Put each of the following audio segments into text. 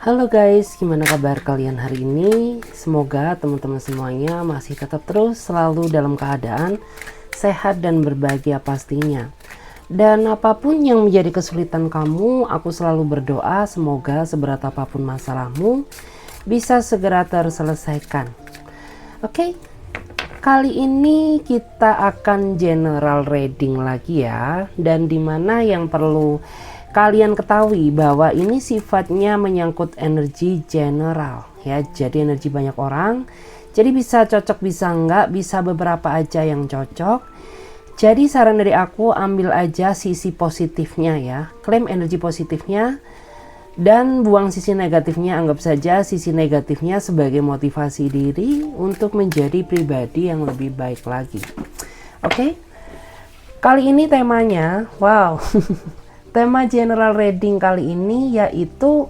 Halo guys, gimana kabar kalian hari ini? Semoga teman-teman semuanya masih tetap terus selalu dalam keadaan sehat dan berbahagia pastinya. Dan apapun yang menjadi kesulitan kamu, aku selalu berdoa semoga seberat apapun masalahmu bisa segera terselesaikan. Oke, kali ini kita akan general reading lagi ya, dan dimana yang perlu kalian ketahui bahwa ini sifatnya menyangkut energi general ya, jadi energi banyak orang, jadi bisa cocok bisa enggak, bisa beberapa aja yang cocok. Jadi saran dari aku, ambil aja sisi positifnya ya, klaim energi positifnya dan buang sisi negatifnya. Anggap saja sisi negatifnya sebagai motivasi diri untuk menjadi pribadi yang lebih baik lagi. Oke, kali ini temanya wow. Tema general reading kali ini yaitu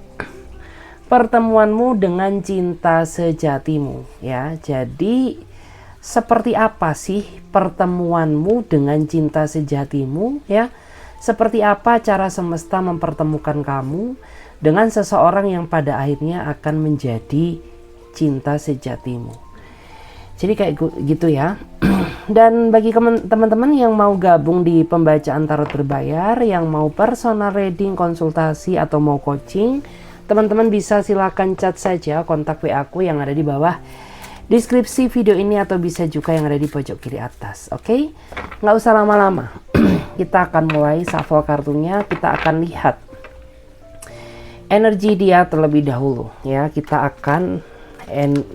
pertemuanmu dengan cinta sejatimu ya. Jadi seperti apa sih pertemuanmu dengan cinta sejatimu ya? Seperti apa cara semesta mempertemukan kamu dengan seseorang yang pada akhirnya akan menjadi cinta sejatimu. Jadi kayak gitu ya. Dan bagi teman-teman yang mau gabung di pembacaan tarot berbayar, yang mau personal reading, konsultasi atau mau coaching, teman-teman bisa silakan chat saja kontak WA aku yang ada di bawah deskripsi video ini atau bisa juga yang ada di pojok kiri atas. Oke, nggak usah lama-lama. Kita akan mulai shuffle kartunya. Kita akan lihat energi dia terlebih dahulu ya. Kita akan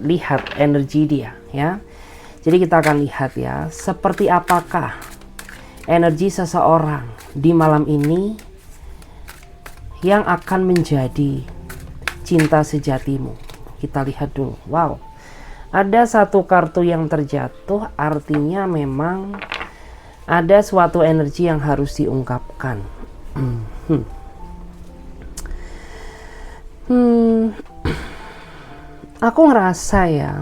lihat energi dia ya. Jadi kita akan lihat ya, seperti apakah energi seseorang di malam ini yang akan menjadi cinta sejatimu. Kita lihat dulu. Wow, ada satu kartu yang terjatuh, artinya memang ada suatu energi yang harus diungkapkan. Aku ngerasa ya,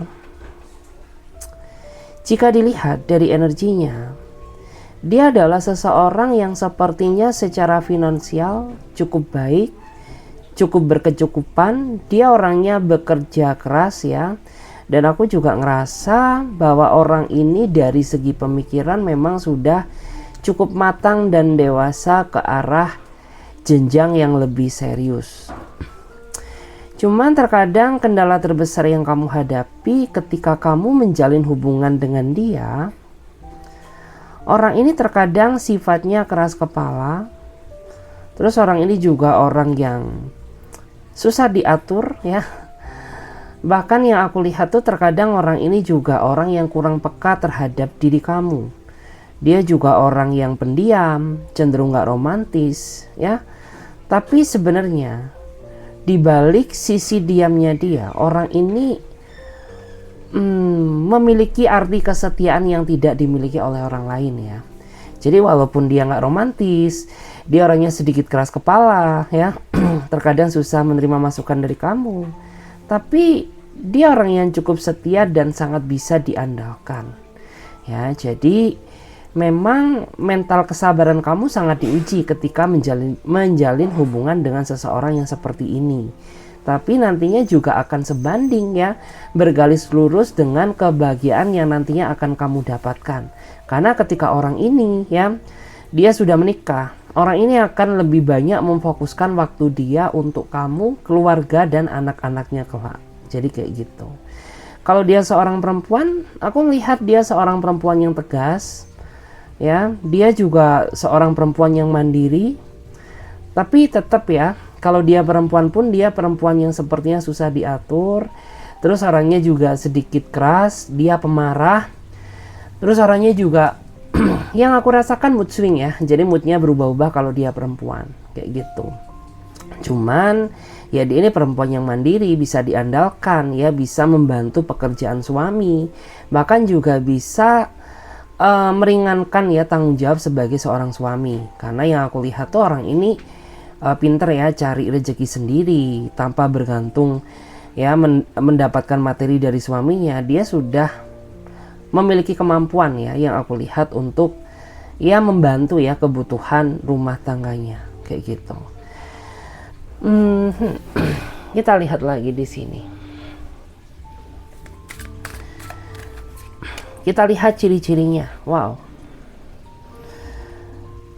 jika dilihat dari energinya, dia adalah seseorang yang sepertinya secara finansial cukup baik, cukup berkecukupan. Dia orangnya bekerja keras ya. Dan aku juga ngerasa bahwa orang ini dari segi pemikiran memang sudah cukup matang dan dewasa ke arah jenjang yang lebih serius. Cuman terkadang kendala terbesar yang kamu hadapi ketika kamu menjalin hubungan dengan dia, orang ini terkadang sifatnya keras kepala. Terus orang ini juga orang yang susah diatur ya. Bahkan yang aku lihat tuh terkadang orang ini juga orang yang kurang peka terhadap diri kamu. Dia juga orang yang pendiam, cenderung gak romantis ya. Tapi sebenarnya di balik sisi diamnya dia, orang ini memiliki arti kesetiaan yang tidak dimiliki oleh orang lain ya. Jadi walaupun dia nggak romantis, dia orangnya sedikit keras kepala ya, terkadang susah menerima masukan dari kamu, tapi dia orang yang cukup setia dan sangat bisa diandalkan ya. Jadi memang mental kesabaran kamu sangat diuji ketika menjalin hubungan dengan seseorang yang seperti ini. Tapi nantinya juga akan sebanding ya, bergaris lurus dengan kebahagiaan yang nantinya akan kamu dapatkan. Karena ketika orang ini ya, dia sudah menikah, orang ini akan lebih banyak memfokuskan waktu dia untuk kamu, keluarga dan anak-anaknya kelak. Jadi kayak gitu. Kalau dia seorang perempuan, aku melihat dia seorang perempuan yang tegas. Ya, dia juga seorang perempuan yang mandiri. Tapi tetap ya, kalau dia perempuan pun dia perempuan yang sepertinya susah diatur. Terus orangnya juga sedikit keras, dia pemarah. Terus orangnya juga yang aku rasakan mood swing ya. Jadi moodnya berubah-ubah kalau dia perempuan, kayak gitu. Cuman ya dia ini perempuan yang mandiri, bisa diandalkan ya, bisa membantu pekerjaan suami. Bahkan juga bisa meringankan ya tanggung jawab sebagai seorang suami. Karena yang aku lihat tuh orang ini pinter ya cari rezeki sendiri tanpa bergantung ya mendapatkan materi dari suaminya. Dia sudah memiliki kemampuan ya yang aku lihat untuk ya membantu ya kebutuhan rumah tangganya kayak gitu. Kita lihat lagi di sini. Kita lihat ciri-cirinya. Wow.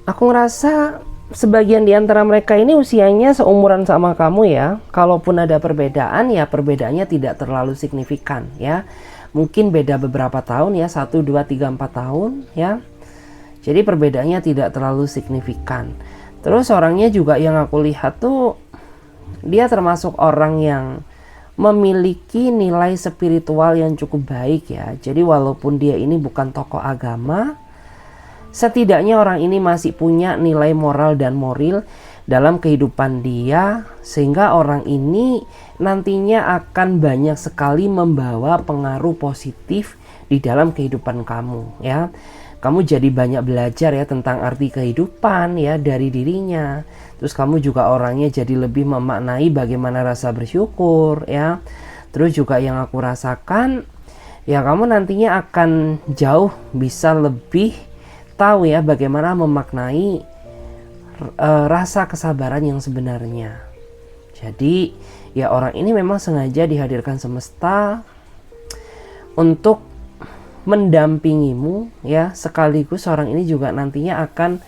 Aku ngerasa sebagian di antara mereka ini usianya seumuran sama kamu ya. Kalaupun ada perbedaan, ya perbedaannya tidak terlalu signifikan ya. Mungkin beda beberapa tahun ya, 1, 2, 3, 4 tahun ya. Jadi perbedaannya tidak terlalu signifikan. Terus orangnya juga yang aku lihat tuh, dia termasuk orang yang memiliki nilai spiritual yang cukup baik ya. Jadi walaupun dia ini bukan tokoh agama, setidaknya orang ini masih punya nilai moral dan moral dalam kehidupan dia, sehingga orang ini nantinya akan banyak sekali membawa pengaruh positif di dalam kehidupan kamu ya. Kamu jadi banyak belajar ya tentang arti kehidupan ya dari dirinya. Terus kamu juga orangnya jadi lebih memaknai bagaimana rasa bersyukur ya. Terus juga yang aku rasakan ya, kamu nantinya akan jauh bisa lebih tahu ya bagaimana memaknai rasa kesabaran yang sebenarnya. Jadi ya orang ini memang sengaja dihadirkan semesta untuk mendampingimu ya, sekaligus orang ini juga nantinya akan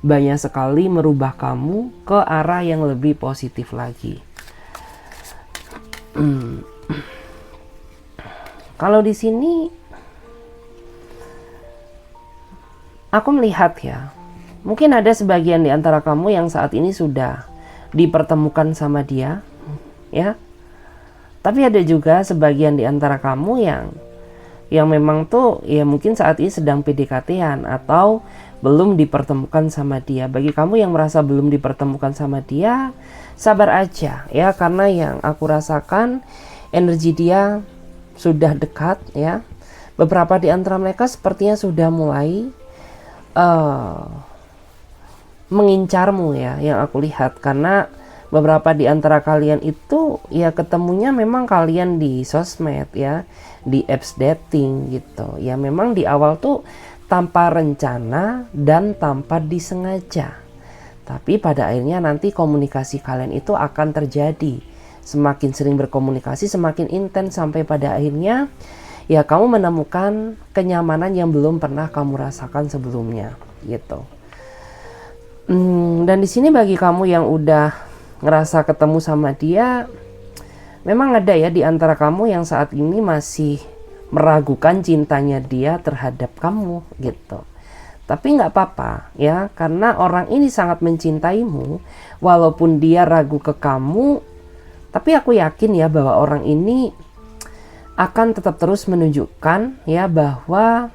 banyak sekali merubah kamu ke arah yang lebih positif lagi. Kalau di sini aku melihat ya, mungkin ada sebagian di antara kamu yang saat ini sudah dipertemukan sama dia ya. Tapi ada juga sebagian di antara kamu yang memang tuh ya mungkin saat ini sedang PDKT-an atau belum dipertemukan sama dia. Bagi kamu yang merasa belum dipertemukan sama dia, sabar aja ya, karena yang aku rasakan energi dia sudah dekat ya. Beberapa di antara mereka sepertinya sudah mulai mengincarmu ya, yang aku lihat, karena beberapa di antara kalian itu ya ketemunya memang kalian di sosmed ya, di apps dating gitu ya. Memang di awal tuh tanpa rencana dan tanpa disengaja, tapi pada akhirnya nanti komunikasi kalian itu akan terjadi. Semakin sering berkomunikasi semakin intens, sampai pada akhirnya ya kamu menemukan kenyamanan yang belum pernah kamu rasakan sebelumnya gitu. Dan di sini bagi kamu yang udah ngerasa ketemu sama dia, memang ada ya di antara kamu yang saat ini masih meragukan cintanya dia terhadap kamu gitu. Tapi nggak apa-apa ya, karena orang ini sangat mencintaimu. Walaupun dia ragu ke kamu, tapi aku yakin ya bahwa orang ini akan tetap terus menunjukkan ya bahwa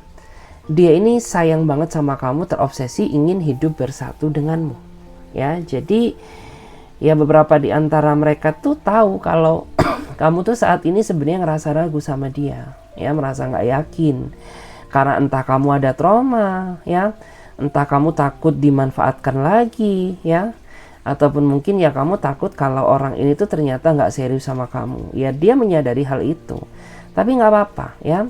dia ini sayang banget sama kamu, terobsesi ingin hidup bersatu denganmu ya. Jadi ya beberapa di antara mereka tuh tahu kalau kamu tuh saat ini sebenarnya ngerasa ragu sama dia ya, merasa nggak yakin karena entah kamu ada trauma ya, entah kamu takut dimanfaatkan lagi ya, ataupun mungkin ya kamu takut kalau orang ini tuh ternyata nggak serius sama kamu ya. Dia menyadari hal itu, tapi nggak apa-apa ya.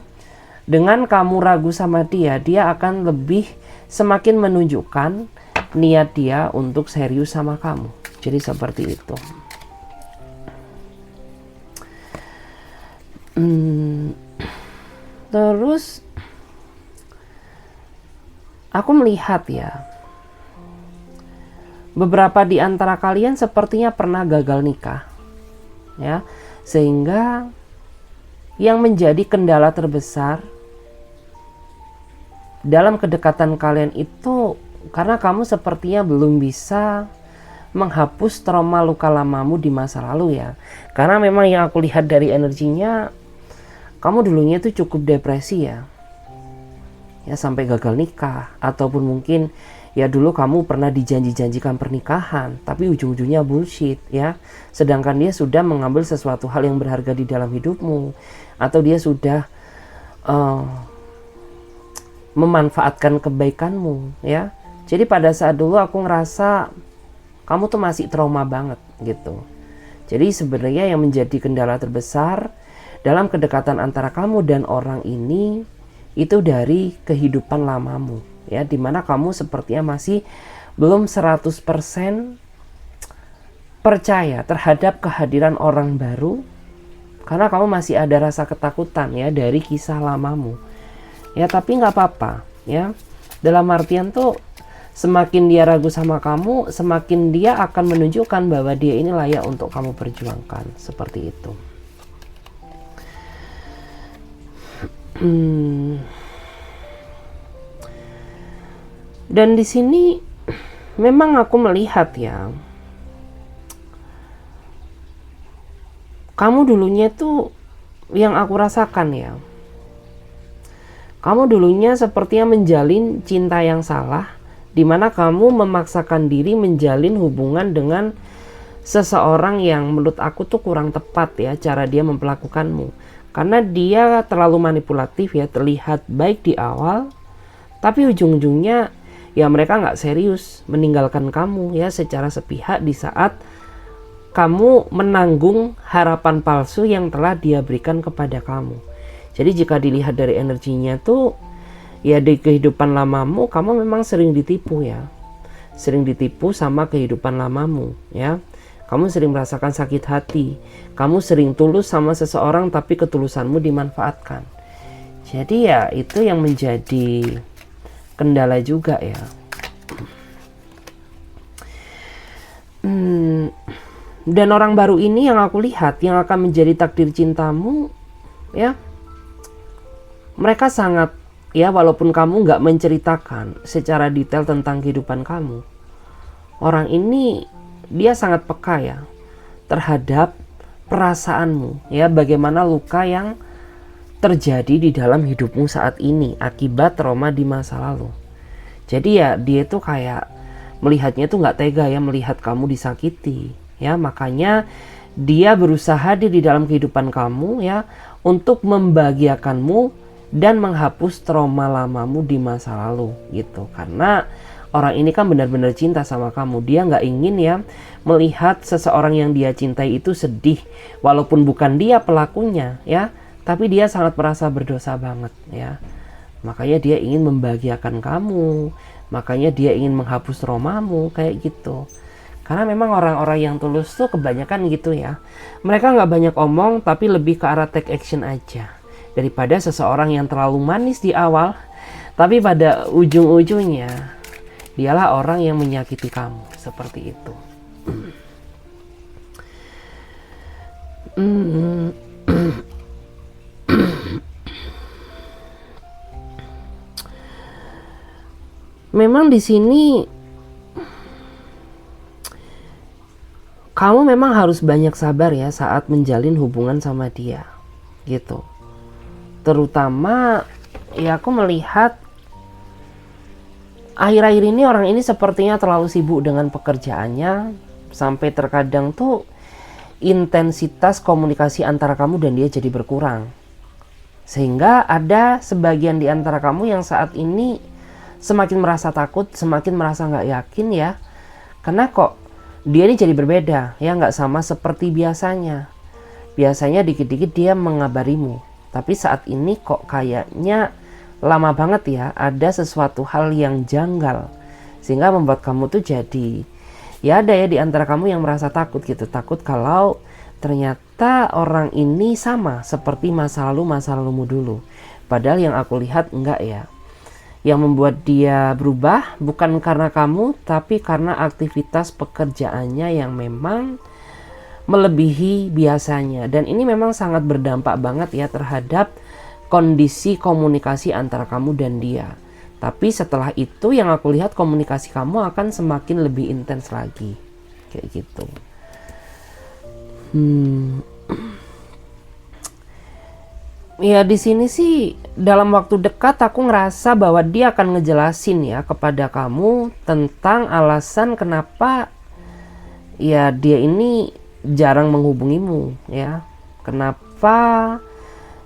Dengan kamu ragu sama dia, dia akan lebih semakin menunjukkan niat dia untuk serius sama kamu. Jadi seperti itu. Terus aku melihat ya, beberapa di antara kalian sepertinya pernah gagal nikah ya, sehingga yang menjadi kendala terbesar dalam kedekatan kalian itu karena kamu sepertinya belum bisa menghapus trauma luka lamamu di masa lalu ya. Karena memang yang aku lihat dari energinya, kamu dulunya itu cukup depresi ya, sampai gagal nikah, ataupun mungkin ya dulu kamu pernah dijanji-janjikan pernikahan tapi ujung-ujungnya bullshit ya. Sedangkan dia sudah mengambil sesuatu hal yang berharga di dalam hidupmu, atau dia sudah memanfaatkan kebaikanmu ya. Jadi pada saat dulu aku ngerasa kamu tuh masih trauma banget gitu. Jadi sebenarnya yang menjadi kendala terbesar dalam kedekatan antara kamu dan orang ini itu dari kehidupan lamamu ya, dimana kamu sepertinya masih belum 100% percaya terhadap kehadiran orang baru karena kamu masih ada rasa ketakutan ya dari kisah lamamu. Ya tapi nggak apa-apa ya. Dalam artian tuh semakin dia ragu sama kamu, semakin dia akan menunjukkan bahwa dia ini layak untuk kamu perjuangkan. Seperti itu. Dan di sini memang aku melihat ya, kamu dulunya tuh yang aku rasakan ya, kamu dulunya sepertinya menjalin cinta yang salah, di mana kamu memaksakan diri menjalin hubungan dengan seseorang yang menurut aku tuh kurang tepat ya cara dia memperlakukanmu. Karena dia terlalu manipulatif ya, terlihat baik di awal, tapi ujung-ujungnya ya mereka nggak serius meninggalkan kamu ya secara sepihak di saat kamu menanggung harapan palsu yang telah dia berikan kepada kamu. Jadi jika dilihat dari energinya tuh ya di kehidupan lamamu kamu memang sering ditipu ya. Sering ditipu sama kehidupan lamamu ya. Kamu sering merasakan sakit hati. Kamu sering tulus sama seseorang tapi ketulusanmu dimanfaatkan. Jadi ya itu yang menjadi kendala juga ya. Dan orang baru ini yang aku lihat yang akan menjadi takdir cintamu ya, mereka sangat ya, walaupun kamu nggak menceritakan secara detail tentang kehidupan kamu, orang ini dia sangat peka ya terhadap perasaanmu ya, bagaimana luka yang terjadi di dalam hidupmu saat ini akibat trauma di masa lalu. Jadi ya dia tuh kayak melihatnya tuh nggak tega ya melihat kamu disakiti ya, makanya dia berusaha hadir di dalam kehidupan kamu ya untuk membahagiakanmu dan menghapus trauma lamamu di masa lalu gitu. Karena orang ini kan benar-benar cinta sama kamu, dia nggak ingin ya melihat seseorang yang dia cintai itu sedih, walaupun bukan dia pelakunya ya, tapi dia sangat merasa berdosa banget ya. Makanya dia ingin membahagiakan kamu, makanya dia ingin menghapus traumamu kayak gitu. Karena memang orang-orang yang tulus tuh kebanyakan gitu ya, mereka nggak banyak omong tapi lebih ke arah take action aja, daripada seseorang yang terlalu manis di awal tapi pada ujung-ujungnya dialah orang yang menyakiti kamu. Seperti itu. Memang di sini kamu memang harus banyak sabar ya saat menjalin hubungan sama dia gitu. Terutama ya aku melihat akhir-akhir ini orang ini sepertinya terlalu sibuk dengan pekerjaannya, sampai terkadang tuh intensitas komunikasi antara kamu dan dia jadi berkurang. Sehingga ada sebagian di antara kamu yang saat ini semakin merasa takut, semakin merasa nggak yakin ya. Karena kok dia ini jadi berbeda ya, nggak sama seperti biasanya. Biasanya dikit-dikit dia mengabarimu, tapi saat ini kok kayaknya lama banget ya, ada sesuatu hal yang janggal sehingga membuat kamu tuh jadi ya ada ya di antara kamu yang merasa takut gitu, takut kalau ternyata orang ini sama seperti masa lalumu dulu. Padahal yang aku lihat enggak ya. Yang membuat dia berubah bukan karena kamu, tapi karena aktivitas pekerjaannya yang memang melebihi biasanya. Dan ini memang sangat berdampak banget ya terhadap kondisi komunikasi antara kamu dan dia. Tapi setelah itu yang aku lihat komunikasi kamu akan semakin lebih intens lagi. Kayak gitu. Ya di sini sih dalam waktu dekat aku ngerasa bahwa dia akan ngejelasin ya kepada kamu tentang alasan kenapa ya dia ini jarang menghubungimu ya. Kenapa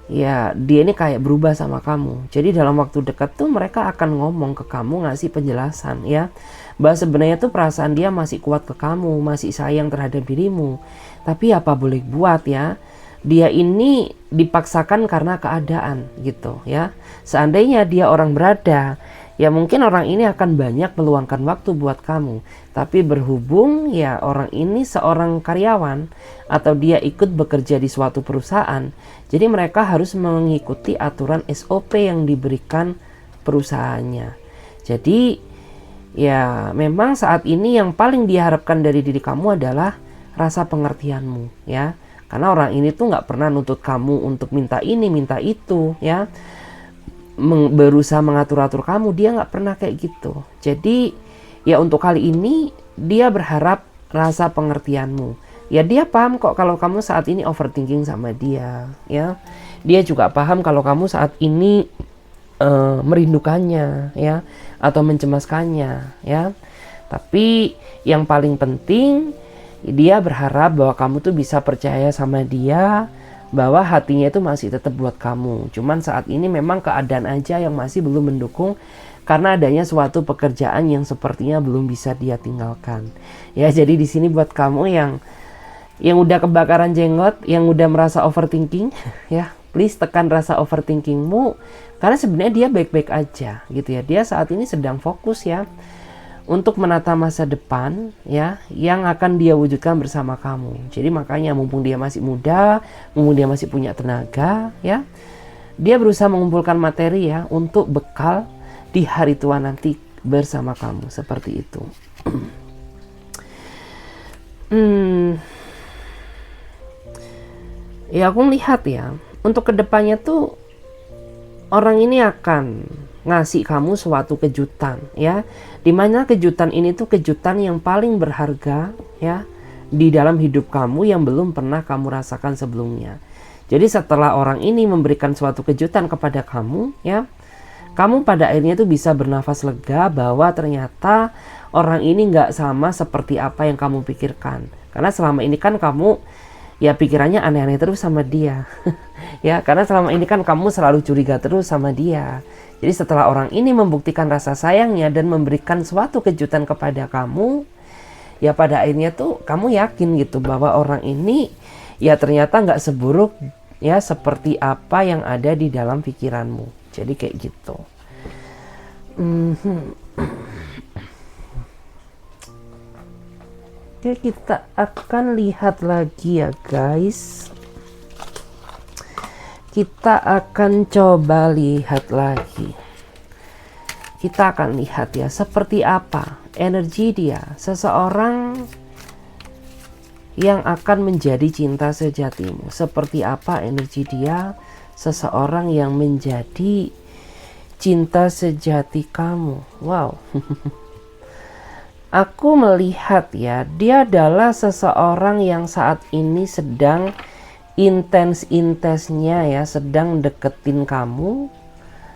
ya dia ini kayak berubah sama kamu. Jadi dalam waktu dekat tuh mereka akan ngomong ke kamu, ngasih penjelasan ya, bahwa sebenarnya tuh perasaan dia masih kuat ke kamu, masih sayang terhadap dirimu. Tapi apa boleh buat ya, dia ini dipaksakan karena keadaan gitu ya. Seandainya dia orang berada ya mungkin orang ini akan banyak meluangkan waktu buat kamu. Tapi berhubung ya orang ini seorang karyawan atau dia ikut bekerja di suatu perusahaan, jadi mereka harus mengikuti aturan SOP yang diberikan perusahaannya. Jadi ya memang saat ini yang paling diharapkan dari diri kamu adalah rasa pengertianmu ya. Karena orang ini tuh nggak pernah nuntut kamu untuk minta ini, minta itu ya. Berusaha mengatur-atur kamu, dia nggak pernah kayak gitu. Jadi ya untuk kali ini dia berharap rasa pengertianmu. Ya dia paham kok kalau kamu saat ini overthinking sama dia ya. Dia juga paham kalau kamu saat ini merindukannya ya, atau mencemaskannya ya. Tapi yang paling penting dia berharap bahwa kamu tuh bisa percaya sama dia, bahwa hatinya itu masih tetap buat kamu. Cuman saat ini memang keadaan aja yang masih belum mendukung, karena adanya suatu pekerjaan yang sepertinya belum bisa dia tinggalkan. Ya, jadi di sini buat kamu yang udah kebakaran jenggot, yang udah merasa overthinking, ya, please tekan rasa overthinkingmu, karena sebenarnya dia baik-baik aja gitu ya. Dia saat ini sedang fokus ya untuk menata masa depan ya, yang akan dia wujudkan bersama kamu. Jadi makanya mumpung dia masih muda, mumpung dia masih punya tenaga ya, dia berusaha mengumpulkan materi ya untuk bekal di hari tua nanti bersama kamu, seperti itu. Ya aku lihat ya, untuk kedepannya tuh orang ini akan ngasih kamu suatu kejutan ya, dimana kejutan ini tuh kejutan yang paling berharga ya di dalam hidup kamu yang belum pernah kamu rasakan sebelumnya. Jadi setelah orang ini memberikan suatu kejutan kepada kamu ya, kamu pada akhirnya tuh bisa bernafas lega bahwa ternyata orang ini nggak sama seperti apa yang kamu pikirkan. Karena selama ini kan kamu ya pikirannya aneh-aneh terus sama dia. Ya, karena selama ini kan kamu selalu curiga terus sama dia. Jadi setelah orang ini membuktikan rasa sayangnya dan memberikan suatu kejutan kepada kamu, ya pada akhirnya tuh kamu yakin gitu bahwa orang ini ya ternyata nggak seburuk ya seperti apa yang ada di dalam pikiranmu. Jadi kayak gitu. Oke, kita akan lihat lagi ya guys. Kita akan coba lihat lagi. Kita akan lihat ya seperti apa energi dia, seseorang yang akan menjadi cinta sejatimu. Seperti apa energi dia, seseorang yang menjadi cinta sejati kamu. Wow. Aku melihat ya, dia adalah seseorang yang saat ini sedang intens-intensnya ya, sedang deketin kamu,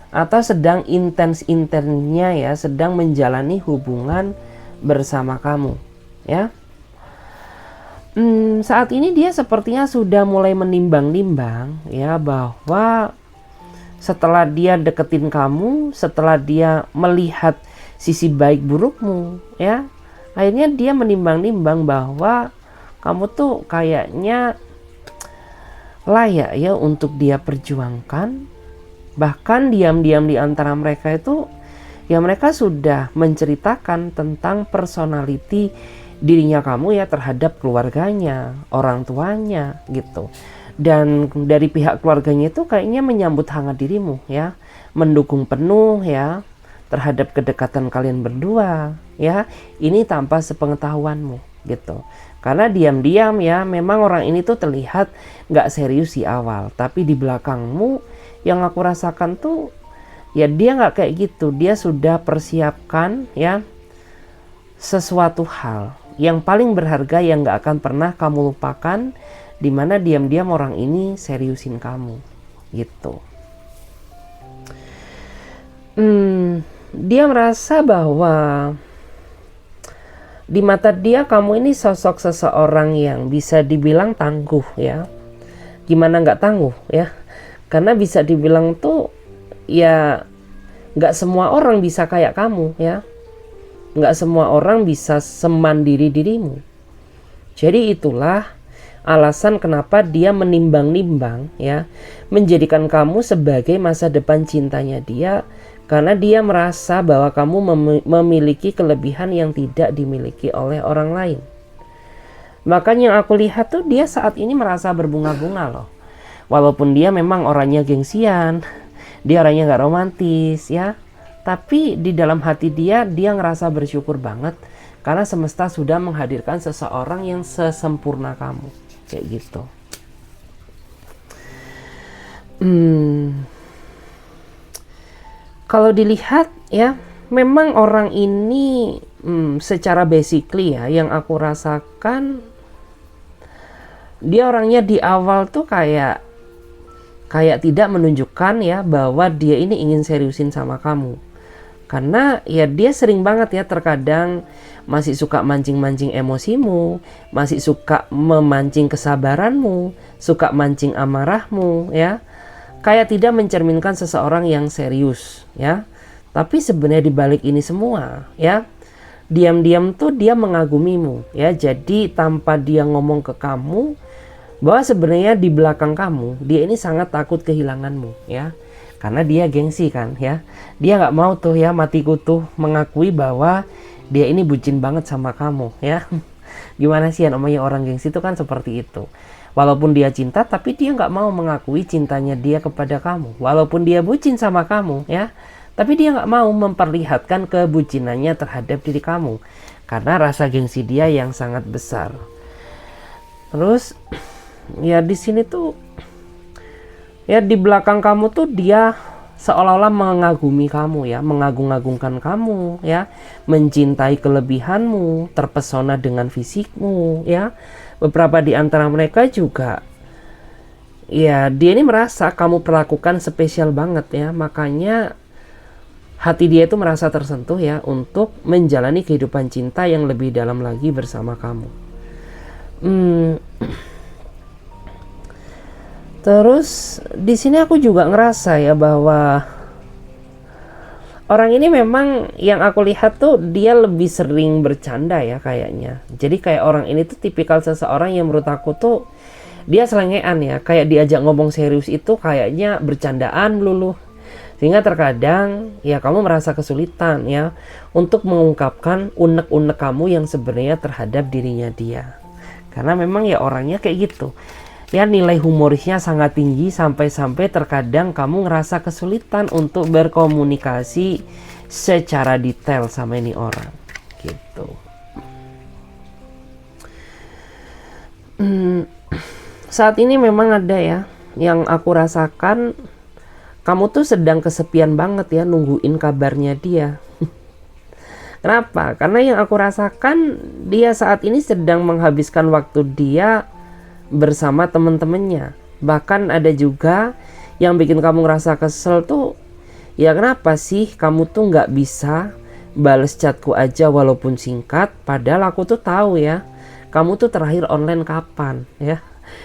atau sedang intens-intensnya ya, sedang menjalani hubungan bersama kamu ya. Saat ini dia sepertinya sudah mulai menimbang-nimbang ya, bahwa setelah dia deketin kamu, setelah dia melihat sisi baik burukmu ya, akhirnya dia menimbang-nimbang bahwa kamu tuh kayaknya layak ya untuk dia perjuangkan. Bahkan diam-diam di antara mereka itu ya mereka sudah menceritakan tentang personality dirinya kamu ya terhadap keluarganya, orang tuanya gitu. Dan dari pihak keluarganya itu kayaknya menyambut hangat dirimu ya, mendukung penuh ya terhadap kedekatan kalian berdua ya. Ini tanpa sepengetahuanmu gitu. Karena diam-diam ya memang orang ini tuh terlihat gak serius di awal, tapi di belakangmu yang aku rasakan tuh ya dia gak kayak gitu. Dia sudah persiapkan ya sesuatu hal yang paling berharga yang gak akan pernah kamu lupakan, dimana diam-diam orang ini seriusin kamu gitu. Dia merasa bahwa di mata dia kamu ini sosok seseorang yang bisa dibilang tangguh ya. Gimana nggak tangguh ya? Karena bisa dibilang tuh ya nggak semua orang bisa kayak kamu ya. Nggak semua orang bisa semandiri dirimu. Jadi itulah alasan kenapa dia menimbang-nimbang ya, menjadikan kamu sebagai masa depan cintanya dia, karena dia merasa bahwa kamu memiliki kelebihan yang tidak dimiliki oleh orang lain. Makanya yang aku lihat tuh dia saat ini merasa berbunga-bunga loh. Walaupun dia memang orangnya gengsian, dia orangnya gak romantis ya, tapi di dalam hati dia ngerasa bersyukur banget karena semesta sudah menghadirkan seseorang yang sesempurna kamu, kayak gitu. Kalau dilihat ya, memang orang ini secara basically ya, yang aku rasakan dia orangnya di awal tuh kayak tidak menunjukkan ya bahwa dia ini ingin seriusin sama kamu. Karena ya dia sering banget ya, terkadang masih suka mancing-mancing emosimu, masih suka memancing kesabaranmu, suka mancing amarahmu ya. Kayak tidak mencerminkan seseorang yang serius ya. Tapi sebenarnya di balik ini semua ya, diam-diam tuh dia mengagumimu ya. Jadi tanpa dia ngomong ke kamu, bahwa sebenarnya di belakang kamu dia ini sangat takut kehilanganmu ya. Karena dia gengsi kan ya, dia nggak mau tuh ya mati kutuh mengakui bahwa dia ini bucin banget sama kamu ya. Gimana sih ya, namanya orang gengsi itu kan seperti itu. Walaupun dia cinta, tapi dia nggak mau mengakui cintanya dia kepada kamu. Walaupun dia bucin sama kamu ya, tapi dia nggak mau memperlihatkan kebucinannya terhadap diri kamu karena rasa gengsi dia yang sangat besar. Terus ya di sini tuh ya, di belakang kamu tuh dia seolah-olah mengagumi kamu ya, mengagung-agungkan kamu ya, mencintai kelebihanmu, terpesona dengan fisikmu ya. Beberapa di antara mereka juga ya, dia ini merasa kamu perlakukan spesial banget ya, makanya hati dia itu merasa tersentuh ya untuk menjalani kehidupan cinta yang lebih dalam lagi bersama kamu. Terus di sini aku juga ngerasa ya bahwa orang ini memang yang aku lihat tuh dia lebih sering bercanda ya kayaknya. Jadi kayak orang ini tuh tipikal seseorang yang menurut aku tuh dia selengean ya, kayak diajak ngomong serius itu kayaknya bercandaan melulu. Sehingga terkadang ya kamu merasa kesulitan ya untuk mengungkapkan unek-unek kamu yang sebenarnya terhadap dirinya dia. Karena memang ya orangnya kayak gitu. Ya, nilai humorisnya sangat tinggi sampai-sampai terkadang kamu ngerasa kesulitan untuk berkomunikasi secara detail sama ini orang gitu. Saat ini memang ada ya yang aku rasakan, kamu tuh sedang kesepian banget ya nungguin kabarnya dia. Kenapa? Karena yang aku rasakan dia saat ini sedang menghabiskan waktu dia bersama temen-temennya. Bahkan ada juga yang bikin kamu ngerasa kesel tuh, ya kenapa sih kamu tuh nggak bisa bales chatku aja walaupun singkat, padahal aku tuh tahu ya kamu tuh terakhir online kapan ya.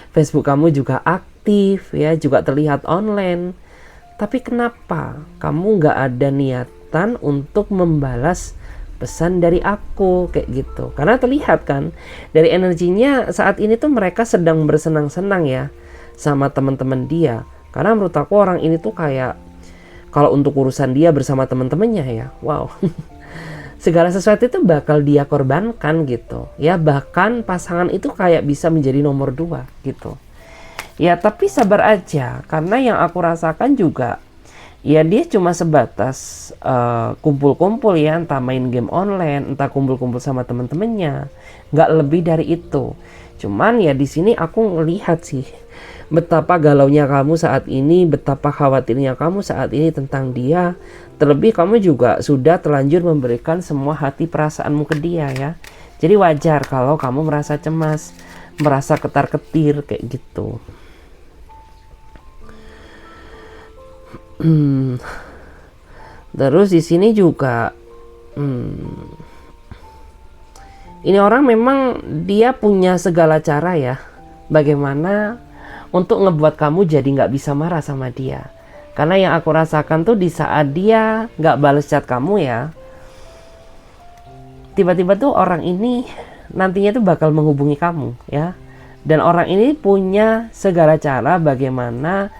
Facebook kamu juga aktif ya, juga terlihat online, tapi kenapa kamu nggak ada niatan untuk membalas pesan dari aku kayak gitu? Karena terlihat kan dari energinya saat ini tuh mereka sedang bersenang-senang ya sama teman-teman dia. Karena menurut aku orang ini tuh kayak kalau untuk urusan dia bersama teman-temannya ya, wow, segala sesuatu itu bakal dia korbankan gitu ya. Bahkan pasangan itu kayak bisa menjadi nomor 2 gitu ya. Tapi sabar aja, karena yang aku rasakan juga ya dia cuma sebatas kumpul-kumpul ya, entah main game online, entah kumpul-kumpul sama temen-temennya, nggak lebih dari itu. Cuman ya di sini aku ngelihat sih betapa galaunya kamu saat ini, betapa khawatirnya kamu saat ini tentang dia. Terlebih kamu juga sudah terlanjur memberikan semua hati perasaanmu ke dia ya. Jadi wajar kalau kamu merasa cemas, merasa ketar-ketir kayak gitu. Terus di sini juga ini orang memang dia punya segala cara ya bagaimana untuk ngebuat kamu jadi nggak bisa marah sama dia. Karena yang aku rasakan tuh di saat dia nggak bales chat kamu ya, tiba-tiba tuh orang ini nantinya tuh bakal menghubungi kamu ya, Dan orang ini punya segala cara bagaimana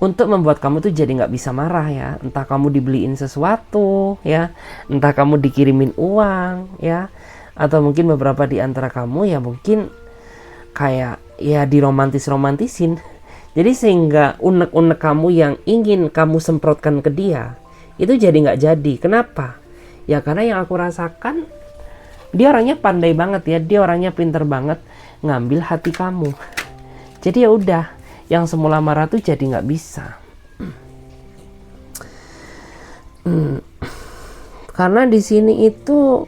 untuk membuat kamu tuh jadi nggak bisa marah ya. Entah kamu dibeliin sesuatu ya, entah kamu dikirimin uang ya, atau mungkin beberapa di antara kamu ya mungkin kayak ya diromantisin. Jadi sehingga unek-unek kamu yang ingin kamu semprotkan ke dia itu jadi nggak jadi. Kenapa? Ya karena yang aku rasakan dia orangnya pandai banget ya, dia orangnya pinter banget ngambil hati kamu. Jadi ya udah, yang semula marah tuh jadi nggak bisa. Karena di sini itu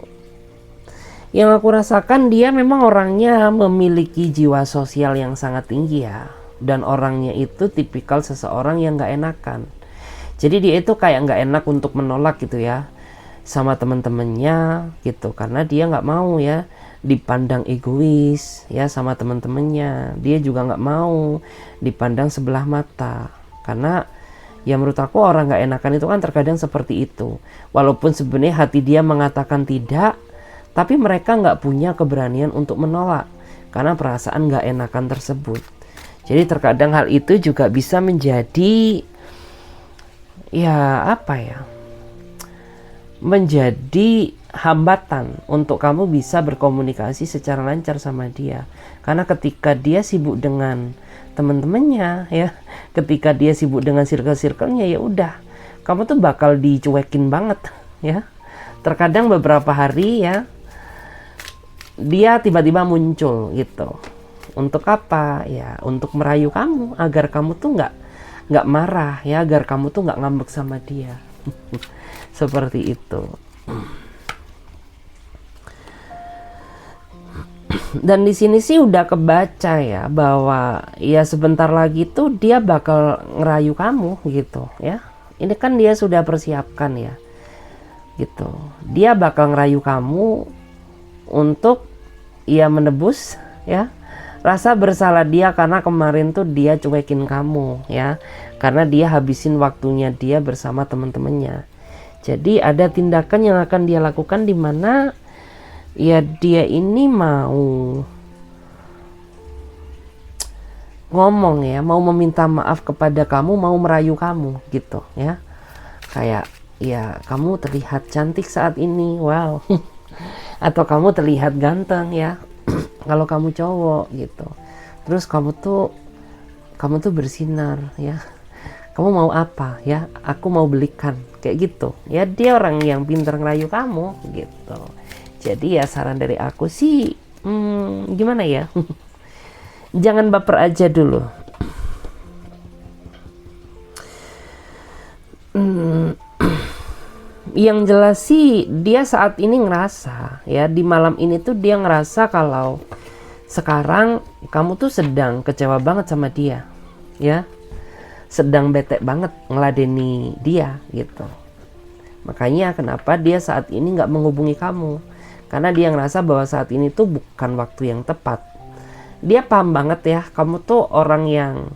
yang aku rasakan dia memang orangnya memiliki jiwa sosial yang sangat tinggi ya, dan orangnya itu tipikal seseorang yang nggak enakan. Jadi dia itu kayak nggak enak untuk menolak gitu ya sama teman-temannya gitu, karena dia nggak mau ya dipandang egois ya sama teman-temannya. Dia juga nggak mau dipandang sebelah mata, karena ya menurut aku orang nggak enakan itu kan terkadang seperti itu. Walaupun sebenarnya hati dia mengatakan tidak, tapi mereka nggak punya keberanian untuk menolak karena perasaan nggak enakan tersebut. Jadi terkadang hal itu juga bisa menjadi ya apa ya, menjadi hambatan untuk kamu bisa berkomunikasi secara lancar sama dia. Karena ketika dia sibuk dengan teman-temannya ya, ketika dia sibuk dengan circle-circle-nya, ya udah kamu tuh bakal dicuekin banget ya. Terkadang beberapa hari ya dia tiba-tiba muncul gitu. Untuk apa? Ya untuk merayu kamu agar kamu tuh nggak marah ya, agar kamu tuh nggak ngambek sama dia. Seperti itu. Dan di sini sih udah kebaca ya bahwa ya sebentar lagi tuh dia bakal ngerayu kamu gitu ya. Ini kan dia sudah persiapkan ya gitu. Dia bakal ngerayu kamu untuk ya menebus ya rasa bersalah dia karena kemarin tuh dia cuekin kamu ya, karena dia habisin waktunya dia bersama teman-temannya. Jadi ada tindakan yang akan dia lakukan di mana ya dia ini mau ngomong ya, mau meminta maaf kepada kamu, mau merayu kamu gitu ya. Kayak ya kamu terlihat cantik saat ini, wow. Atau kamu terlihat ganteng ya kalau kamu cowok gitu. Terus kamu tuh bersinar ya. Kamu mau apa ya? Aku mau belikan kayak gitu. Ya dia orang yang pintar ngerayu kamu gitu. Jadi ya saran dari aku sih gimana ya? Jangan baper aja dulu. Yang jelas sih dia saat ini ngerasa ya, di malam ini tuh dia ngerasa kalau sekarang kamu tuh sedang kecewa banget sama dia ya, sedang bete banget ngeladeni dia gitu. Makanya kenapa dia saat ini nggak menghubungi kamu, karena dia ngerasa bahwa saat ini tuh bukan waktu yang tepat. Dia paham banget ya, kamu tuh orang yang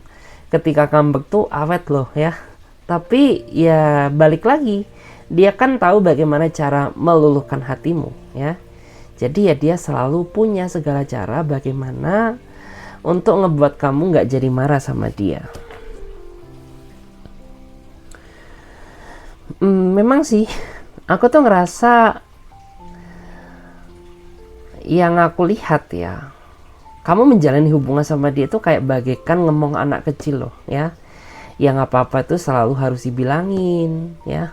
ketika ngambek tuh awet loh ya. Tapi ya balik lagi, dia kan tahu bagaimana cara meluluhkan hatimu ya. Jadi ya dia selalu punya segala cara bagaimana untuk ngebuat kamu nggak jadi marah sama dia. Memang sih, aku tuh ngerasa yang aku lihat ya, kamu menjalani hubungan sama dia tuh kayak bagaikan ngomong anak kecil loh ya. Yang apa-apa tuh selalu harus dibilangin ya.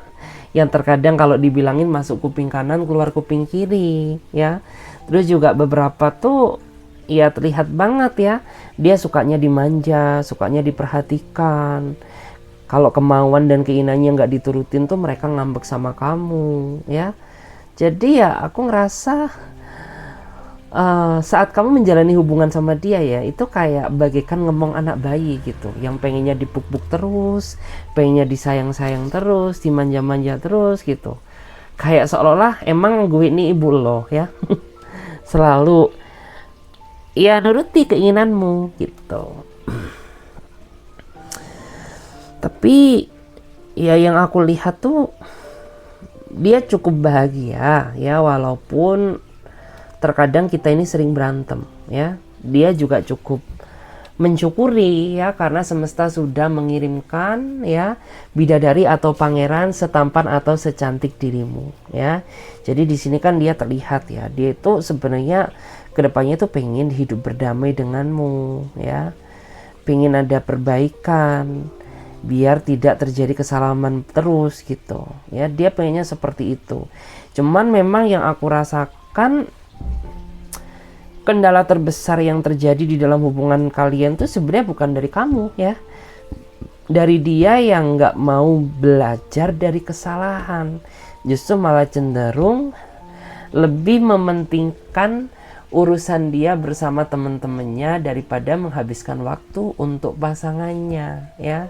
Yang terkadang kalau dibilangin masuk kuping kanan keluar kuping kiri ya. Terus juga beberapa tuh ya terlihat banget ya, dia sukanya dimanja, sukanya diperhatikan. Kalau kemauan dan keinginannya nggak diturutin tuh mereka ngambek sama kamu ya. Jadi ya aku ngerasa saat kamu menjalani hubungan sama dia ya, itu kayak bagaikan ngomong anak bayi gitu, yang pengennya dipuk-puk terus, pengennya disayang-sayang terus, dimanja-manja terus gitu. Kayak seolah-olah emang gue ini ibu lo ya. Selalu ya nuruti keinginanmu gitu. Tapi ya yang aku lihat tuh dia cukup bahagia ya, walaupun terkadang kita ini sering berantem ya. dia juga cukup mensyukuri ya, karena semesta sudah mengirimkan ya bidadari atau pangeran setampan atau secantik dirimu ya. Jadi di sini kan dia terlihat ya, dia itu sebenarnya kedepannya tuh pengen hidup berdamai denganmu ya, pengen ada perbaikan biar tidak terjadi kesalahan terus gitu ya, dia pengennya seperti itu. Cuman memang yang aku rasakan, kendala terbesar yang terjadi di dalam hubungan kalian tuh sebenarnya bukan dari kamu ya, dari dia yang nggak mau belajar dari kesalahan, justru malah cenderung lebih mementingkan urusan dia bersama teman-temannya daripada menghabiskan waktu untuk pasangannya ya.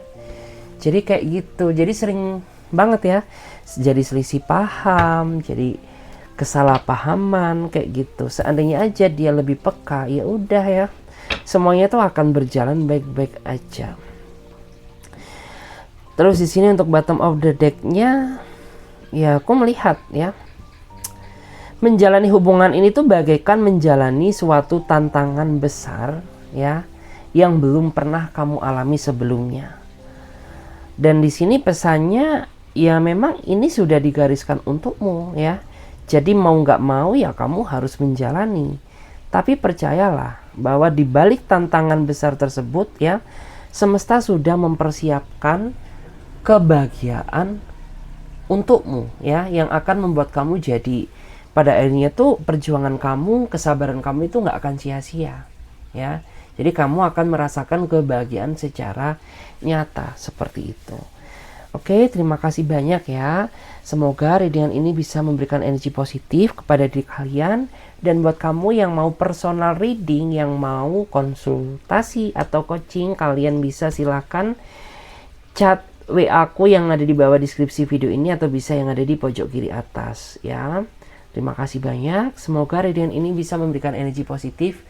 Jadi kayak gitu, jadi sering banget ya jadi selisih paham, jadi kesalahpahaman kayak gitu. Seandainya aja dia lebih peka, ya udah ya, semuanya tuh akan berjalan baik-baik aja. Terus di sini untuk bottom of the deck-nya, ya aku melihat ya, menjalani hubungan ini tuh bagaikan menjalani suatu tantangan besar ya, yang belum pernah kamu alami sebelumnya. Dan di sini pesannya ya memang ini sudah digariskan untukmu ya. Jadi mau nggak mau ya kamu harus menjalani. Tapi percayalah bahwa di balik tantangan besar tersebut ya, semesta sudah mempersiapkan kebahagiaan untukmu ya, yang akan membuat kamu jadi pada akhirnya tuh perjuangan kamu, kesabaran kamu itu nggak akan sia-sia ya. Jadi kamu akan merasakan kebahagiaan secara nyata seperti itu. Oke, terima kasih banyak ya. Semoga readingan ini bisa memberikan energi positif kepada diri kalian. Dan buat kamu yang mau personal reading, yang mau konsultasi atau coaching, kalian bisa silakan chat WA aku yang ada di bawah deskripsi video ini, atau bisa yang ada di pojok kiri atas ya. Terima kasih banyak. Semoga readingan ini bisa memberikan energi positif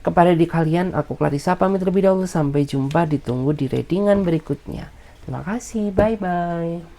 kepada diri kalian. Aku Clarissa pamit terlebih dahulu. Sampai jumpa, ditunggu di readingan berikutnya. Terima kasih, bye-bye.